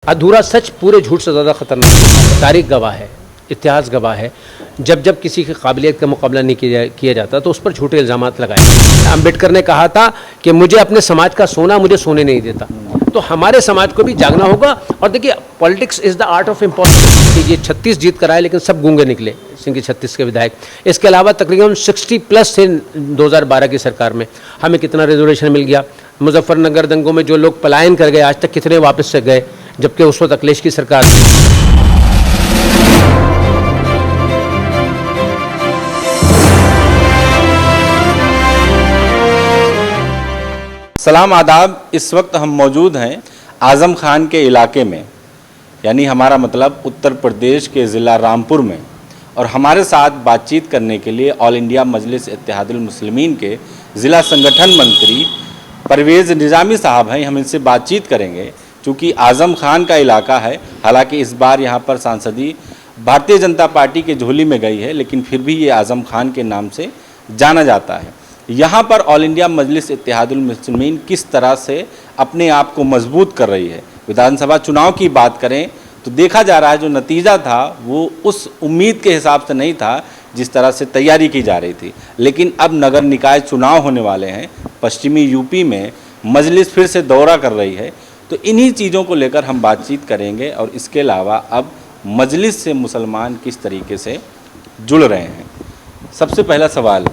अधूरा सच पूरे झूठ से ज़्यादा खतरनाक है। तारीख गवाह है, इतिहास गवाह है, जब जब किसी की काबिलियत का मुकाबला नहीं किया जाता तो उस पर झूठे इल्ज़ामात लगाए। अम्बेडकर ने कहा था कि मुझे अपने समाज का सोना मुझे सोने नहीं देता, तो हमारे समाज को भी जागना होगा। और देखिए, politics is the art of impossible. ये 36 जीत कराए लेकिन सब गूंगे निकले, सिंह 36 के विधायक। इसके अलावा तकरीबन 60+ थे 2012 की सरकार में। हमें कितना रिजर्वेशन मिल गया। मुजफ्फरनगर दंगों में जो लोग पलायन कर गए, आज तक कितने वापस से गए, जबकि उस वक्त अखिलेश की सरकार थी। सलाम आदाब। इस वक्त हम मौजूद हैं आज़म खान के इलाके में, यानी हमारा मतलब उत्तर प्रदेश के ज़िला रामपुर में। और हमारे साथ बातचीत करने के लिए ऑल इंडिया मजलिस इत्तेहादुल मुस्लिमीन के ज़िला संगठन मंत्री परवेज़ निज़ामी साहब हैं। हम इनसे बातचीत करेंगे क्योंकि आज़म खान का इलाका है। हालांकि इस बार यहाँ पर सांसदी भारतीय जनता पार्टी के झोली में गई है, लेकिन फिर भी ये आज़म खान के नाम से जाना जाता है। यहाँ पर ऑल इंडिया मजलिस इत्तेहादुल मुस्लिमीन किस तरह से अपने आप को मजबूत कर रही है। विधानसभा चुनाव की बात करें तो देखा जा रहा है जो नतीजा था वो उस उम्मीद के हिसाब से नहीं था जिस तरह से तैयारी की जा रही थी। लेकिन अब नगर निकाय चुनाव होने वाले हैं, पश्चिमी यूपी में मजलिस फिर से दौरा कर रही है, तो इन्हीं चीज़ों को लेकर हम बातचीत करेंगे। और इसके अलावा अब मजलिस से मुसलमान किस तरीके से जुड़ रहे हैं। सबसे पहला सवाल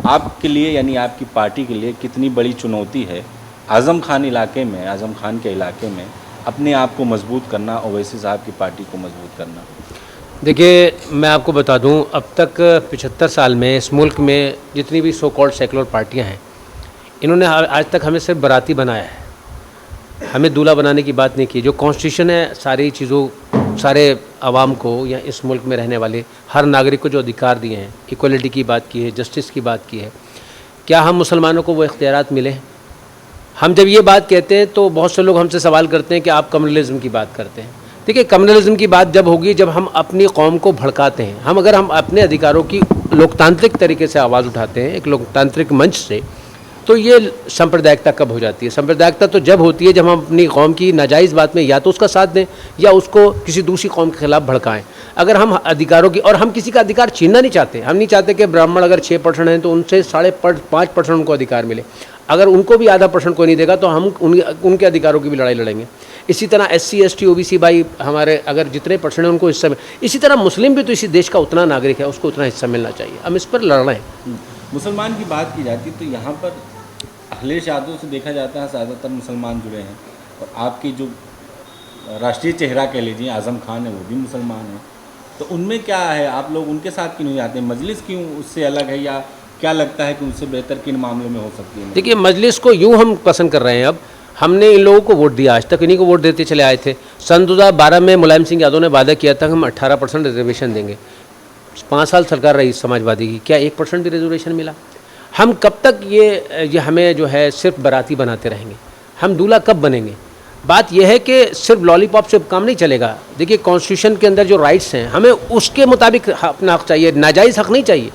आपके लिए, यानी आपकी पार्टी के लिए कितनी बड़ी चुनौती है आज़म खान इलाके में, आज़म खान के इलाके में अपने आप को मजबूत करना, ओवैसी साहब की पार्टी को मजबूत करना? देखिए, मैं आपको बता दूं, अब तक 75 साल में इस मुल्क में जितनी भी सो कॉल्ड सेकुलर पार्टियां हैं, इन्होंने आज तक हमें सिर्फ बराती बनाया है, हमें दूल्हा बनाने की बात नहीं की। जो कॉन्स्टिट्यूशन है, सारी चीज़ों, सारे आवाम को या इस मुल्क में रहने वाले हर नागरिक को जो अधिकार दिए हैं, इक्वलिटी की बात की है, जस्टिस की बात की है, क्या हम मुसलमानों को वो इख्तियारात मिले? हम जब ये बात कहते हैं तो बहुत से लोग हमसे सवाल करते हैं कि आप कम्युनलिज्म की बात करते हैं। देखिए, कम्युनलिज्म की बात जब होगी जब हम अपनी कौम को भड़काते हैं। अगर हम अपने अधिकारों की लोकतांत्रिक तरीके से आवाज़ उठाते हैं, एक लोकतांत्रिक मंच से, तो ये सांप्रदायिकता कब हो जाती है? सांप्रदायिकता तो जब होती है जब हम अपनी कौम की नाजायज़ बात में या तो उसका साथ दें या उसको किसी दूसरी कौम के खिलाफ भड़काएं। अगर हम अधिकारों की, और हम किसी का अधिकार छीनना नहीं चाहते, हम नहीं चाहते कि ब्राह्मण अगर 6% हैं तो उनसे 5.5% उनको अधिकार मिले। अगर उनको भी आधा % कोई नहीं देगा तो हम उनके अधिकारों की भी लड़ाई लड़ेंगे। इसी तरह SC ST OBC भाई हमारे अगर जितने % हैं उनको हिस्सा मिले। इसी तरह मुस्लिम भी तो इसी देश का उतना नागरिक है, उसको उतना हिस्सा मिलना चाहिए। हम इस पर लड़ रहे हैं। मुसलमान की बात की जाती तो यहाँ पर अखिलेश यादव से देखा जाता है ज़्यादातर मुसलमान जुड़े हैं, और आपकी जो राष्ट्रीय चेहरा कह लीजिए आज़म खान है वो भी मुसलमान है, तो उनमें क्या है, आप लोग उनके साथ क्यों नहीं जाते? मजलिस क्यों उससे अलग है, या क्या लगता है कि उनसे बेहतर किन मामलों में हो सकती है? देखिए, मजलिस को यूँ हम पसंद कर रहे हैं। अब हमने इन लोगों को वोट दिया, आज तक इन्हीं को वोट देते चले आए थे। सन 2012 में मुलायम सिंह यादव ने वादा किया था कि हम 18% रिजर्वेशन देंगे। 5 साल सरकार रही समाजवादी की, क्या 1% भी रिजर्वेशन मिला? हम कब तक ये हमें जो है सिर्फ बराती बनाते रहेंगे? हम दूल्हा कब बनेंगे? बात यह है कि सिर्फ लॉलीपॉप से काम नहीं चलेगा। देखिए, कॉन्स्टिट्यूशन के अंदर जो राइट्स हैं, हमें उसके मुताबिक अपना हक चाहिए, नाजायज़ हक नहीं चाहिए।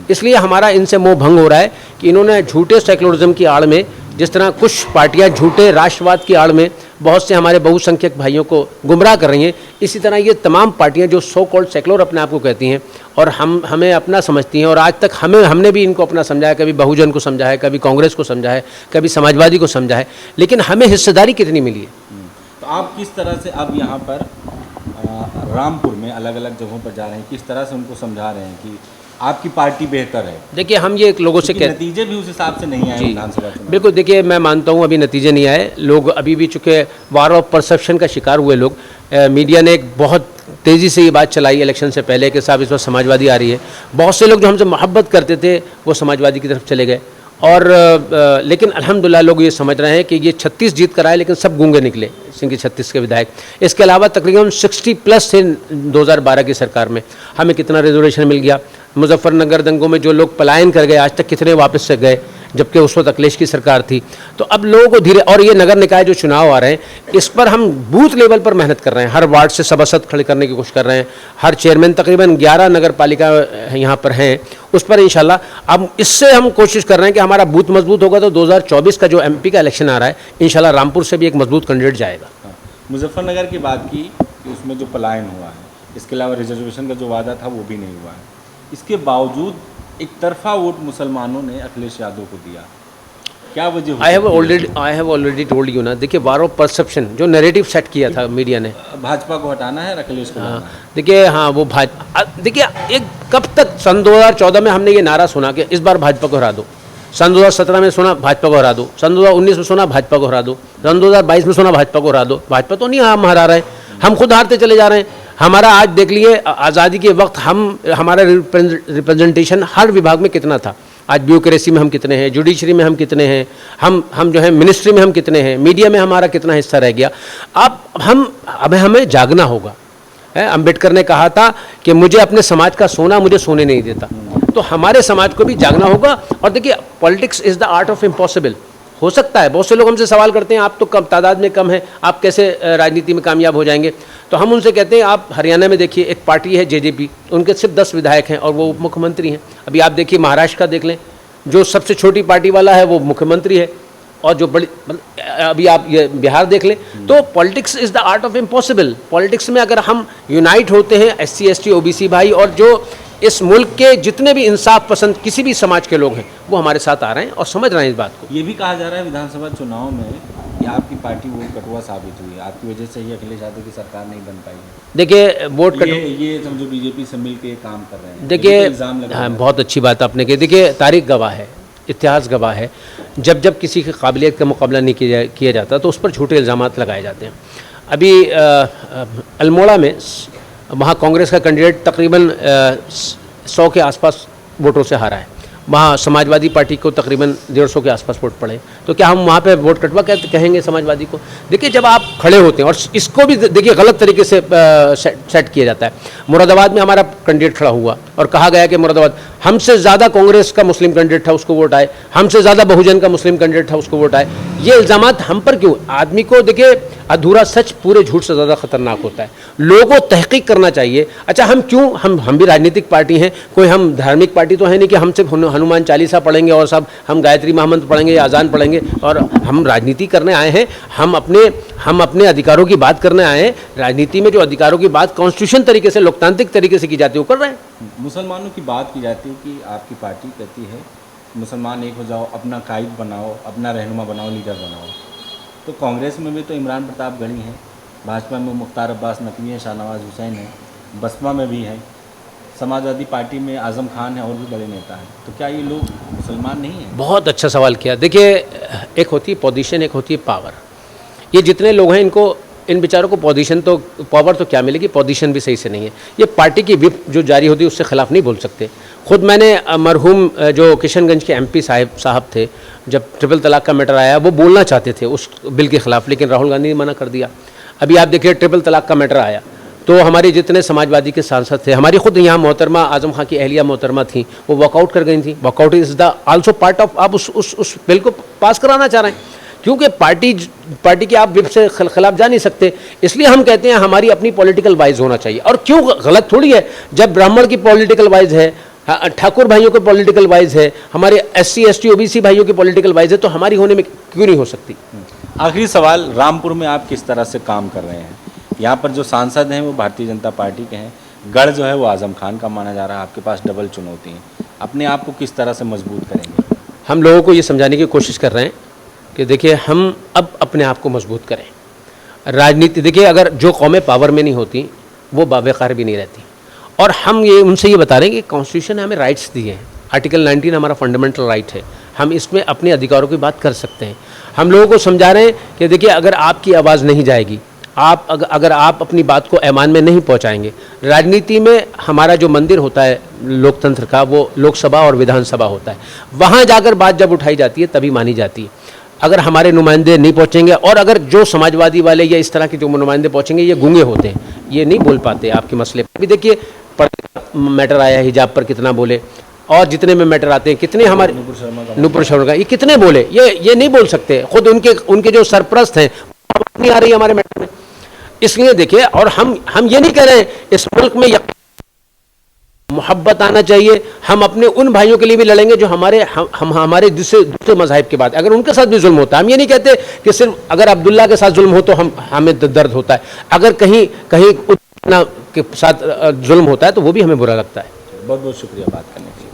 इसलिए हमारा इनसे मोह भंग हो रहा है कि इन्होंने झूठे सेकुलरिज्म की आड़ में, जिस तरह कुछ पार्टियां झूठे राष्ट्रवाद की आड़ में बहुत से हमारे बहुसंख्यक भाइयों को गुमराह कर रही हैं, इसी तरह ये तमाम पार्टियां जो सो कॉल्ड सेकुलर अपने आप को कहती हैं और हमें अपना समझती हैं, और आज तक हमने भी इनको अपना समझा है, कभी बहुजन को समझा है, कभी कांग्रेस को समझा है, कभी समाजवादी को समझा है, लेकिन हमें हिस्सेदारी कितनी मिली है? तो आप किस तरह से अब यहाँ पर रामपुर में अलग अलग जगहों पर जा रहे हैं, किस तरह से उनको समझा रहे हैं कि आपकी पार्टी बेहतर है? देखिए, हम ये लोगों से नतीजे भी उस हिसाब से नहीं आए विधानसभा चुनाव। बिल्कुल, देखिए, मैं मानता हूँ अभी नतीजे नहीं आए। लोग अभी भी चूँकि वार ऑफ परसेप्शन का शिकार हुए लोग। मीडिया ने एक बहुत तेज़ी से ये बात चलाई इलेक्शन से पहले कि साहब इस बार समाजवादी आ रही है। बहुत से लोग जो हमसे मोहब्बत करते थे वो समाजवादी की तरफ चले गए, और लेकिन अल्हम्दुलिल्लाह लोग ये समझ रहे हैं कि ये 36 जीत कराए लेकिन सब गूंगे निकले, सिंह 36 के विधायक। इसके अलावा तकरीबन 60+ थे 2012 की सरकार में। हमें कितना रिजर्वेशन मिल गया। मुजफ्फरनगर दंगों में जो लोग पलायन कर गए, आज तक कितने वापस से गए, जबकि उस वक्त अखिलेश की सरकार थी। तो अब लोगों को धीरे, और ये नगर निकाय जो चुनाव आ रहे हैं, इस पर हम बूथ लेवल पर मेहनत कर रहे हैं। हर वार्ड से सभासद खड़े करने की कोशिश कर रहे हैं। हर चेयरमैन, तकरीबन 11 नगर पालिका यहाँ पर हैं, उस पर इंशाल्लाह अब इससे हम कोशिश कर रहे हैं कि हमारा बूथ मजबूत होगा तो 2024 का जो MP का इलेक्शन आ रहा है, इंशाल्लाह रामपुर से भी एक मजबूत कैंडिडेट जाएगा। मुजफ्फरनगर की बात की कि उसमें जो पलायन हुआ है, इसके अलावा रिजर्वेशन का जो वादा था वो भी नहीं हुआ है। इसके बावजूद एक तरफा वोट मुसलमानों ने अखिलेश यादव को दिया, क्या वजह हो आई हैव सकती है? ऑलरेडी टोल्ड यू ना, देखिए वार ऑफ परसेप्शन जो नैरेटिव सेट किया था मीडिया ने, भाजपा को हटाना है, अखिलेश को लाना है। देखिए हाँ वो देखिए एक कब तक सन 2014 में हमने ये नारा सुना कि इस बार भाजपा को हरा दो, सन 2017 में सुना भाजपा को हरा दो, सन 2019 में सुना भाजपा को हरा दो, सन 2022 में सुना भाजपा को हरा दो। भाजपा तो नहीं हम हरा रहे हैं, हम खुद हारते चले जा रहे हैं। हमारा आज देख लिए आज़ादी के वक्त हमारा रिप्रेजेंटेशन हर विभाग में कितना था, आज ब्यूरोक्रेसी में हम कितने हैं, जुडिशरी में हम कितने हैं, हम जो है मिनिस्ट्री में हम कितने हैं, मीडिया में हमारा कितना हिस्सा रह गया। अब हमें जागना होगा। अम्बेडकर ने कहा था कि मुझे अपने समाज का सोना मुझे सोने नहीं देता, तो हमारे समाज को भी जागना होगा। और देखिए politics is the art of impossible. हो सकता है बहुत से लोग हमसे सवाल करते हैं आप तो कम तादाद में कम है, आप कैसे राजनीति में कामयाब हो जाएंगे। तो हम उनसे कहते हैं आप हरियाणा में देखिए एक पार्टी है जेजेपी, उनके सिर्फ 10 विधायक हैं और वो उप मुख्यमंत्री हैं। अभी आप देखिए महाराष्ट्र का देख लें, जो सबसे छोटी पार्टी वाला है वो मुख्यमंत्री है, और जो बड़ी अभी आप ये बिहार देख लें। तो politics is the art of impossible. Politics में अगर हम यूनाइट होते हैं, SC ST OBC भाई और जो इस मुल्क के जितने भी इंसाफ पसंद किसी भी समाज के लोग हैं वो हमारे साथ आ रहे हैं और समझ रहे हैं इस बात को। ये भी कहा जा रहा है विधानसभा चुनाव में कि आपकी पार्टी वोट कटुआ साबित हुई है, आपकी वजह से ही अखिलेश यादव की सरकार नहीं बन पाई है। देखिए वोट ये समझो बीजेपी से मिल के काम कर रहे हैं, देखिए इल्जाम लगा हाँ बहुत अच्छी बात आपने की। देखिए तारीख गवाह है, इतिहास गवाह है, जब किसी की काबिलियत का मुकाबला नहीं किया जाता तो उस पर झूठे इल्ज़ामात लगाए जाते हैं। अभी अल्मोड़ा में वहाँ कांग्रेस का कैंडिडेट तकरीबन 100 के आसपास वोटों से हारा है, वहाँ समाजवादी पार्टी को तकरीबन 150 के आसपास वोट पड़े। तो क्या हम वहाँ पे वोट कटवा कहेंगे समाजवादी को? देखिए जब आप खड़े होते हैं, और इसको भी देखिए गलत तरीके से सेट किया जाता है। मुरादाबाद में हमारा कैंडिडेट खड़ा हुआ और कहा गया कि मुरादाबाद हमसे ज़्यादा कांग्रेस का मुस्लिम कैंडिडेट था उसको वोट आए, हमसे ज़्यादा बहुजन का मुस्लिम कैंडिडेट था उसको वोट आए। ये इल्ज़ामात हम पर क्यों? आदमी को देखिए अधूरा सच पूरे झूठ से ज़्यादा खतरनाक होता है। लोगों को तहकीक करना चाहिए। अच्छा हम क्यों, हम भी राजनीतिक पार्टी हैं, कोई हम धार्मिक पार्टी तो है नहीं कि हम सिर्फ हनुमान चालीसा पढ़ेंगे और सब हम गायत्री महामंत्र पढ़ेंगे या अजान पढ़ेंगे और हम राजनीति करने आए हैं। हम अपने अधिकारों की बात करने आए हैं। राजनीति में जो अधिकारों की बात कॉन्स्टिट्यूशन तरीके से, लोकतांत्रिक तरीके से की जाती है वो कर रहे हैं। मुसलमानों की बात की जाती है कि आपकी पार्टी कहती है मुसलमान एक हो जाओ, अपना कायद बनाओ, अपना रहनुमा बनाओ, लीडर बनाओ। तो कांग्रेस में भी तो इमरान प्रताप गढ़ी हैं, भाजपा में मुख्तार अब्बास नकवी हैं, शाहनवाज हुसैन हैं, बसपा में भी हैं, समाजवादी पार्टी में आज़म खान है और भी बड़े नेता हैं। तो क्या ये लोग मुसलमान नहीं हैं? बहुत अच्छा सवाल किया। देखिए एक होती है पोजीशन, एक होती है पावर। ये जितने लोग हैं इन बेचारों को पोजीशन तो, पावर तो क्या मिलेगी, पोजीशन भी सही से नहीं है। ये पार्टी की विप जो जारी होती है उससे खिलाफ नहीं बोल सकते। खुद मैंने मरहूम जो किशनगंज के MP साहब थे, जब ट्रिपल तलाक का मैटर आया वो बोलना चाहते थे उस बिल के खिलाफ, लेकिन राहुल गांधी ने मना कर दिया। अभी आप देखिए ट्रिपल तलाक का मैटर आया तो हमारे जितने समाजवादी के सांसद थे, हमारी खुद यहाँ मोहतरमा आजम खां की अहलिया मोहतरमा थी, वो वॉकआउट कर गई थी। Walkout is the also part of, आप उस बिल को पास कराना चाह रहे हैं क्योंकि पार्टी की आप विप से खिलाफ जा नहीं सकते। इसलिए हम कहते हैं हमारी अपनी पॉलिटिकल वाइज होना चाहिए। और क्यों गलत थोड़ी है, जब ब्राह्मण की पॉलिटिकल वाइज है, ठाकुर भाइयों को पॉलिटिकल वाइज है, हमारे SC ST OBC भाइयों की पॉलिटिकल वाइज है, तो हमारी होने में क्यों नहीं हो सकती? आखिरी सवाल, रामपुर में आप किस तरह से काम कर रहे हैं? यहाँ पर जो सांसद हैं वो भारतीय जनता पार्टी के हैं, गढ़ जो है वो आज़म खान का माना जा रहा है, आपके पास डबल चुनौती है, अपने आप को किस तरह से मजबूत करेंगे? हम लोगों को ये समझाने की कोशिश कर रहे हैं कि देखिए हम अब अपने आप को मजबूत करें। राजनीति देखिए, अगर जो कौमें पावर में नहीं होती वो बावकार भी नहीं रहती। और हम उनसे ये बता रहे हैं कि कॉन्स्टिट्यूशन ने हमें राइट्स दिए हैं, आर्टिकल 19 हमारा फंडामेंटल राइट है, हम इसमें अपने अधिकारों की बात कर सकते हैं। हम लोगों को समझा रहे हैं कि देखिए अगर आपकी आवाज़ नहीं जाएगी, अगर आप अपनी बात को ऐवान में नहीं पहुंचाएंगे, राजनीति में हमारा जो मंदिर होता है लोकतंत्र का वो लोकसभा और विधानसभा होता है, वहाँ जाकर बात जब उठाई जाती है तभी मानी जाती है। अगर हमारे नुमाइंदे नहीं पहुँचेंगे और अगर जो समाजवादी वाले या इस तरह के जो नुमाइंदे पहुँचेंगे, ये गूंगे होते हैं, ये नहीं बोल पाते आपके मसले पर। अभी देखिए मैटर आया हिजाब पर कितना बोले, और जितने में मैटर आते हैं कितने हमारे नुपुर शर्मा का ये कितने बोले, ये नहीं बोल सकते। खुद उनके जो सरप्रस्त हैं नहीं आ रही हमारे मैटर में। इसलिए देखिए, और हम ये नहीं कह रहे हैं इस मुल्क में मोहब्बत आना चाहिए। हम अपने उन भाइयों के लिए भी लड़ेंगे जो हमारे दूसरे मज़हब के बाद, अगर उनके साथ भी जुल्म होता है, हम ये नहीं कहते कि सिर्फ अगर अब्दुल्ला के साथ जुल्म हो तो हमें दर्द होता है, अगर कहीं के साथ जुल्म होता है तो वो भी हमें बुरा लगता है। बहुत बहुत शुक्रिया बात करने के लिए।